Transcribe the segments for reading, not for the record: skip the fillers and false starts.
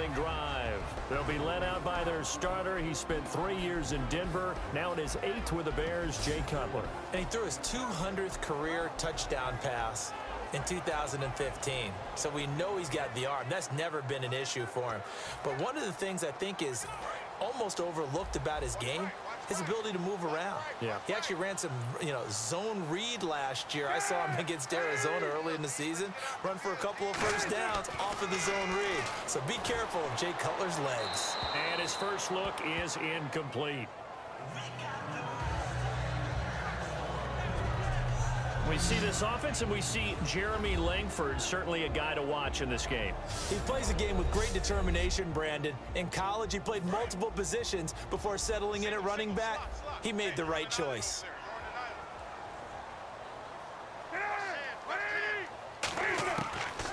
opening drive. They'll be led out by their starter. He spent 3 years in Denver. Now in his 8th with the Bears, Jay Cutler. And he threw his 200th career touchdown pass in 2015. So we know he's got the arm. That's never been an issue for him. But one of the things I think is almost overlooked about his game, his ability to move around. Yeah. He actually ran some, zone read last year. I saw him against Arizona early in the season, run for a couple of first downs off of the zone read. So be careful of Jay Cutler's legs. And his first look is incomplete. We see this offense, and we see Jeremy Langford, certainly a guy to watch in this game. He plays a game with great determination, Brandon. In college, he played multiple positions before settling in at running back. He made the right choice.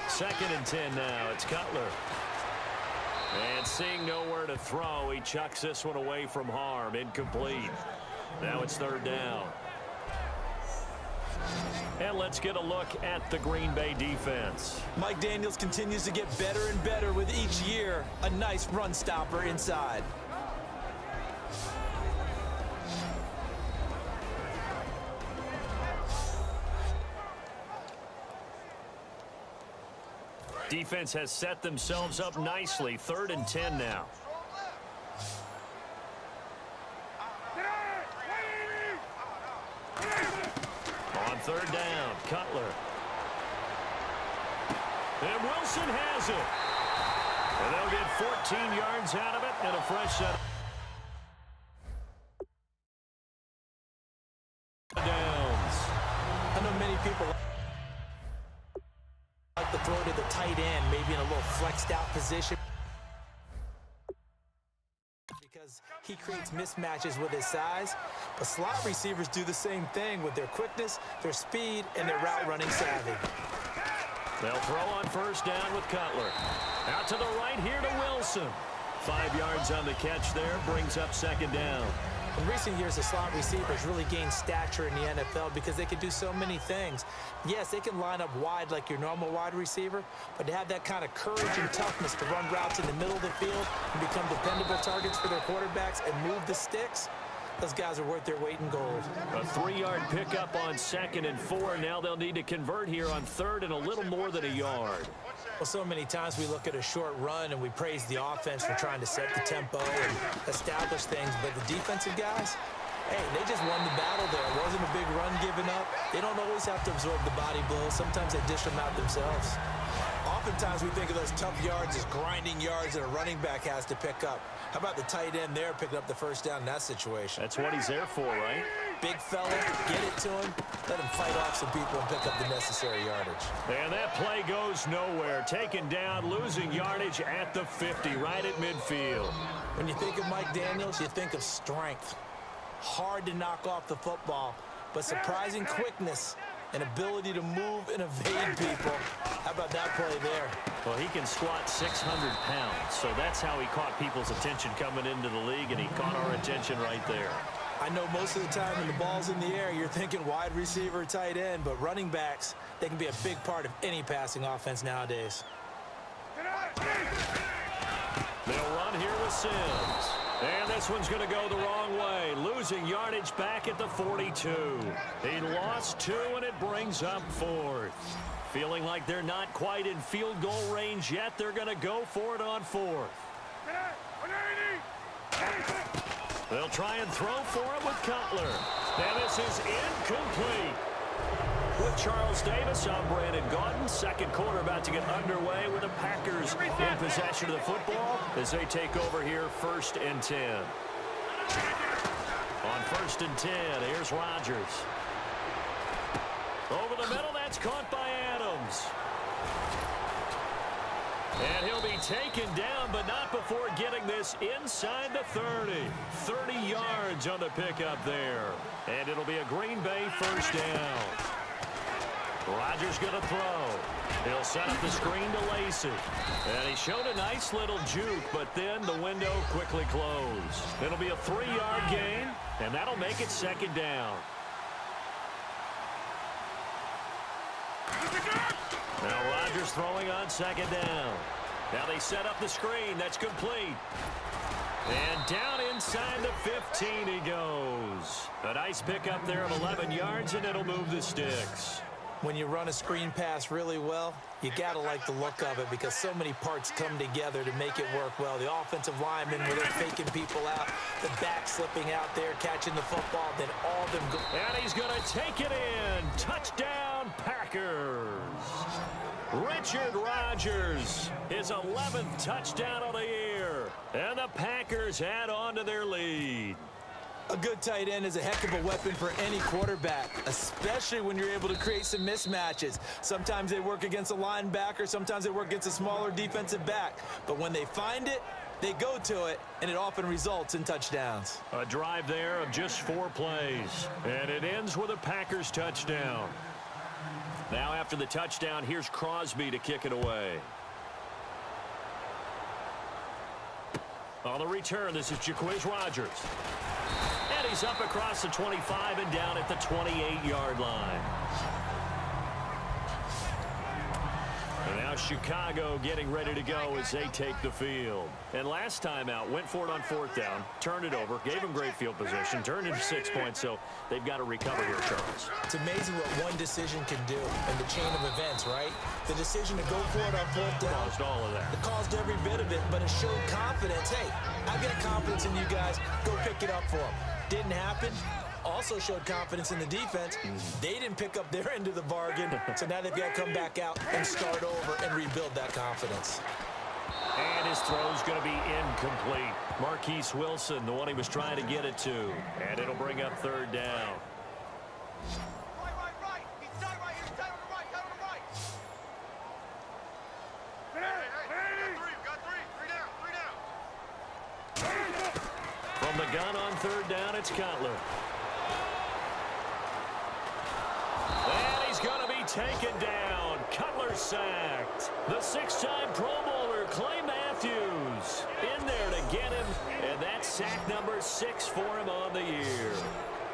Second and 10 now. It's Cutler. And seeing nowhere to throw, he chucks this one away from harm. Incomplete. Now it's third down. And let's get a look at the Green Bay defense. Mike Daniels continues to get better and better with each year. A nice run stopper inside. Defense has set themselves up nicely. Third and 10 now. On third down, Cutler. And Wilson has it. And they'll get 14 yards out of it and a fresh set of downs. I know many people like to throw to the tight end, maybe in a little flexed out position, because he creates mismatches with his size. But slot receivers do the same thing with their quickness, their speed, and their route running savvy. They'll throw on first down with Cutler. Out to the right here to Wilson. 5 yards on the catch there, brings up second down. In recent years, the slot receivers really gained stature in the NFL because they can do so many things. Yes, they can line up wide like your normal wide receiver, but to have that kind of courage and toughness to run routes in the middle of the field and become dependable targets for their quarterbacks and move the sticks, those guys are worth their weight in gold. A 3-yard pickup on second and 4. Now they'll need to convert here on third and a little more than a yard. Well, so many times we look at a short run and we praise the offense for trying to set the tempo and establish things, but the defensive guys, hey, they just won the battle there. It wasn't a big run given up. They don't always have to absorb the body blows. Sometimes they dish them out themselves. Oftentimes we think of those tough yards as grinding yards that a running back has to pick up. How about the tight end there picking up the first down in that situation? That's what he's there for, right? Big fella, get it to him, let him fight off some people and pick up the necessary yardage. And that play goes nowhere. Taken down, losing yardage at the 50, right at midfield. When you think of Mike Daniels, you think of strength. Hard to knock off the football, but surprising quickness and ability to move and evade people. How about that play there? Well, he can squat 600 pounds, so that's how he caught people's attention coming into the league, and he caught our attention right there. I know most of the time when the ball's in the air, you're thinking wide receiver, tight end, but running backs, they can be a big part of any passing offense nowadays. They'll run here with Sims. And this one's going to go the wrong way. Losing yardage back at the 42. He lost 2, and it brings up 4th. Feeling like they're not quite in field goal range yet. They're going to go for it on 4th. They'll try and throw for him with Cutler. And this is incomplete. With Charles Davis, I'm Brandon Gaudin. Second quarter about to get underway with the Packers in possession of the football as they take over here 1st and 10. On 1st and 10, here's Rodgers. Over the middle, that's caught by Adams. And he'll be taken down, but not before getting this inside the 30. 30 yards on the pickup there. And it'll be a Green Bay first down. Rodgers going to throw. He'll set up the screen to Lacy. And he showed a nice little juke, but then the window quickly closed. It'll be a 3-yard gain, and that'll make it second down. Now Rodgers throwing on second down. Now they set up the screen. That's complete. And down inside the 15 he goes. A nice pickup there of 11 yards, and it'll move the sticks. When you run a screen pass really well, you got to like the look of it because so many parts come together to make it work well. The offensive linemen, where they're faking people out, the back slipping out there, catching the football, then all of them go. And he's going to take it in. Touchdown, Packers. Richard Rodgers, his 11th touchdown of the year. And the Packers add on to their lead. A good tight end is a heck of a weapon for any quarterback, especially when you're able to create some mismatches. Sometimes they work against a linebacker, sometimes they work against a smaller defensive back. But when they find it, they go to it, and it often results in touchdowns. A drive there of just 4 plays, and it ends with a Packers touchdown. Now after the touchdown, here's Crosby to kick it away. On the return, this is Jacquizz Rodgers. And he's up across the 25 and down at the 28-yard line. And now Chicago getting ready to go as they take the field. And last time out, went for it on 4th down, turned it over, gave them great field position, turned into 6 points, so they've got to recover here, Charles. It's amazing what one decision can do in the chain of events, right? The decision to go for it on 4th down. Caused all of that. It caused every bit of it, but it showed confidence. Hey, I've got confidence in you guys. Go pick it up for them. Didn't happen. Also showed confidence in the defense. They didn't pick up their end of the bargain, so now they've got to come back out and start over and rebuild that confidence. And his throw's going to be incomplete. Marquise Wilson, the one he was trying to get it to. And it'll bring up 3rd down. Right. He's tight right here. He's tight on the right. Tight on the right. Hey. Got three. Three down. From the gun on 3rd down, it's Cutler. And he's going to be taken down. Cutler sacked. The 6-time Pro Bowler, Clay Matthews, in there to get him. And that's sack number 6 for him on the year.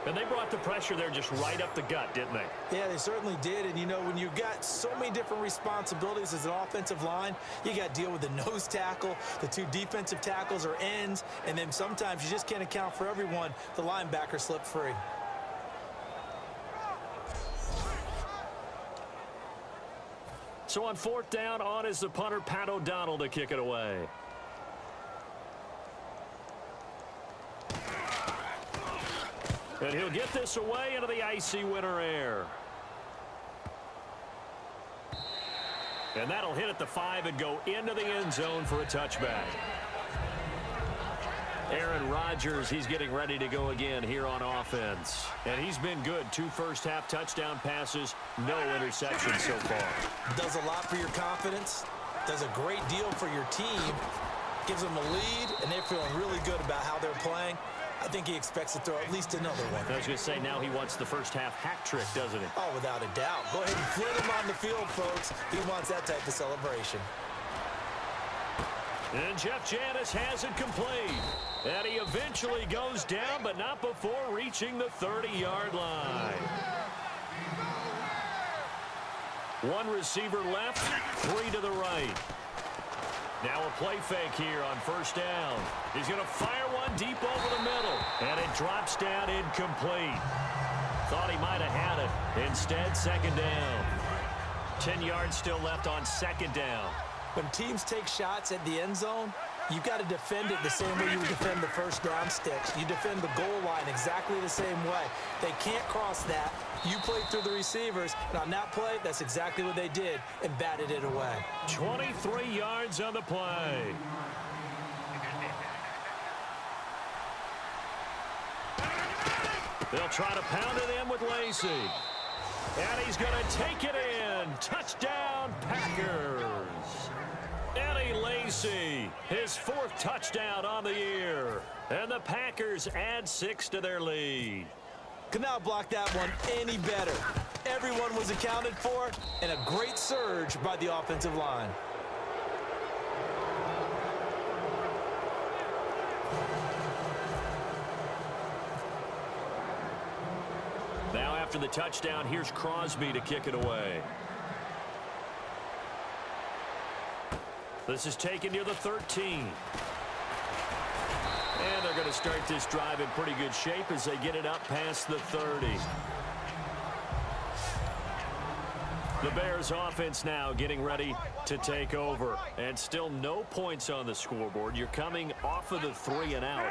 And they brought the pressure there just right up the gut, didn't they? Yeah, they certainly did. And, you know, when you've got so many different responsibilities as an offensive line, you got to deal with the nose tackle, the 2 defensive tackles or ends, and then sometimes you just can't account for everyone. The linebacker slipped free. So on 4th down, on is the punter, Pat O'Donnell, to kick it away. And he'll get this away into the icy winter air. And that'll hit at the 5 and go into the end zone for a touchback. Aaron Rodgers, he's getting ready to go again here on offense. And he's been good. 2 first-half touchdown passes, no interceptions so far. Does a lot for your confidence, does a great deal for your team, gives them a lead, and they're feeling really good about how they're playing. I think he expects to throw at least another one. I was going to say, now he wants the first-half hat trick, doesn't he? Oh, without a doubt. Go ahead and flit him on the field, folks. He wants that type of celebration. And Jeff Janis has it complete. And he eventually goes down, but not before reaching the 30-yard line. 1 receiver left, 3 to the right. Now a play fake here on 1st down. He's going to fire one deep over the middle. And it drops down incomplete. Thought he might have had it. Instead, 2nd down. 10 yards still left on 2nd down. When teams take shots at the end zone, you got to defend it the same way you would defend the 1st down sticks. You defend the goal line exactly the same way. They can't cross that. You played through the receivers, and on that play, that's exactly what they did and batted it away. 23 yards on the play. They'll try to pound it in with Lacey. And he's going to take it in. Touchdown, Packers. Eddie Lacy, his 4th touchdown on the year. And the Packers add 6 to their lead. Could not block that one any better. Everyone was accounted for, and a great surge by the offensive line. Now after the touchdown, here's Crosby to kick it away. This is taken near the 13. And they're going to start this drive in pretty good shape as they get it up past the 30. The Bears offense now getting ready to take over. And still no points on the scoreboard. You're coming off of the 3 and out.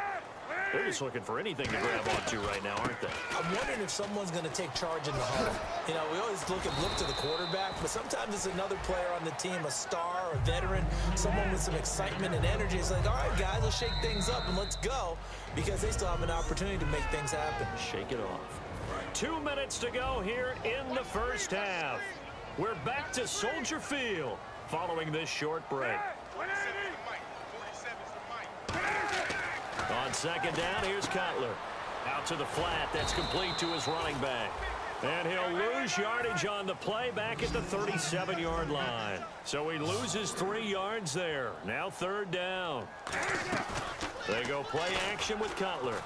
They're just looking for anything to grab onto right now, aren't they? I'm wondering if someone's going to take charge in the huddle. You know, we always look to the quarterback, but sometimes it's another player on the team, a star, a veteran, someone with some excitement and energy. It's like, all right, guys, let's shake things up and let's go, because they still have an opportunity to make things happen. Shake it off. 2 minutes to go here in the first half. We're back to Soldier Field following this short break. On second down, here's Cutler. Out to the flat. That's complete to his running back. And he'll lose yardage on the play back at the 37-yard line. So he loses 3 yards there. Now third down. They go play action with Cutler.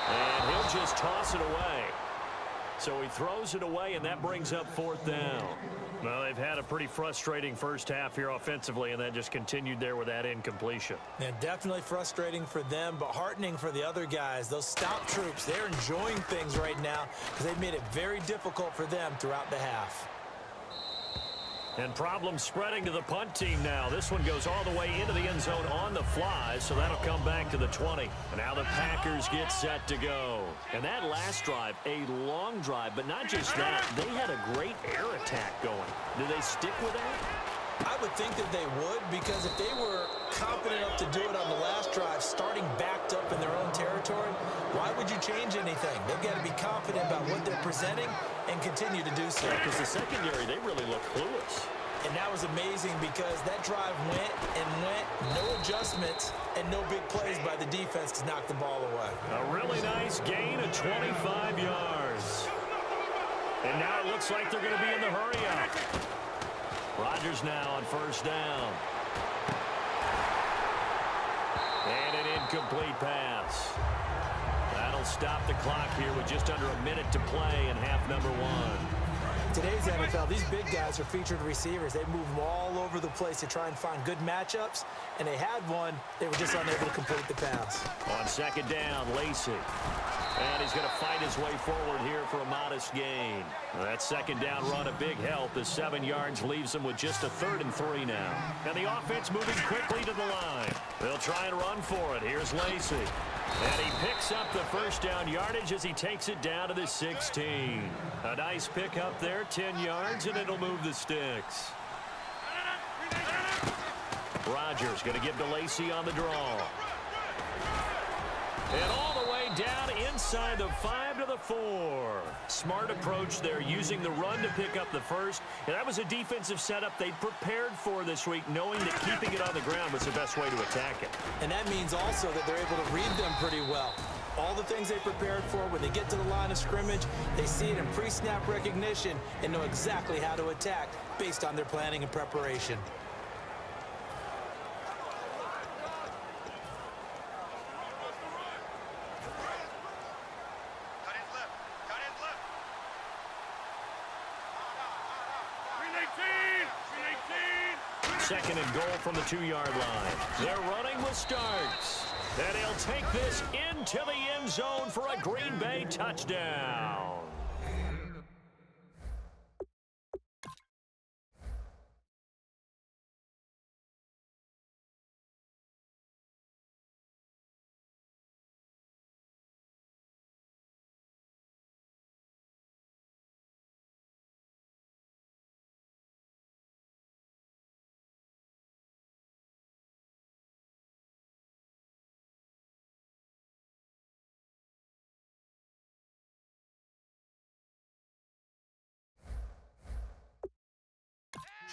And he'll just toss it away. So he throws it away, and that brings up fourth down. Well, they've had a pretty frustrating first half here offensively, and that just continued there with that incompletion. Yeah, definitely frustrating for them, but heartening for the other guys. Those stout troops, they're enjoying things right now because they've made it very difficult for them throughout the half. And problems spreading to the punt team now. This one goes all the way into the end zone on the fly, so that'll come back to the 20. And now the Packers get set to go. And that last drive, a long drive, but not just that. They had a great air attack going. Do they stick with that? I would think that they would, because if they were confident enough to do it on the last drive, starting backed up in their own territory, why would you change anything? They've got to be confident about what they're presenting and continue to do so. Because the secondary, they really look clueless. And that was amazing because that drive went and went, no adjustments, and no big plays by the defense to knock the ball away. A really nice gain of 25 yards. And now it looks like they're going to be in the hurry-up. Rodgers now on first down. And an incomplete pass. That'll stop the clock here with just under a minute to play in half number 1. Today's NFL, these big guys are featured receivers. They move them all over the place to try and find good matchups, and they had one. They were just unable to complete the pass. On second down, Lacey. And he's going to fight his way forward here for a modest gain. That second down run a big help. The 7 yards leaves them with just a 3rd and 3 now. And the offense moving quickly to the line. They'll try and run for it. Here's Lacey. And he picks up the first down yardage as he takes it down to the 16. A nice pick up there, 10 yards, and it'll move the sticks. Rodgers going to give to Lacey on the draw. And all the way down inside the 5 to the 4. Smart approach there, using the run to pick up the first. And that was a defensive setup they prepared for this week, knowing that keeping it on the ground was the best way to attack it. And that means also that they're able to read them pretty well. All the things they prepared for, when they get to the line of scrimmage, they see it in pre-snap recognition and know exactly how to attack based on their planning and preparation. Second and goal from the 2-yard line. They're running with Starks. And he'll take this into the end zone for a Green Bay touchdown.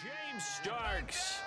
James Starks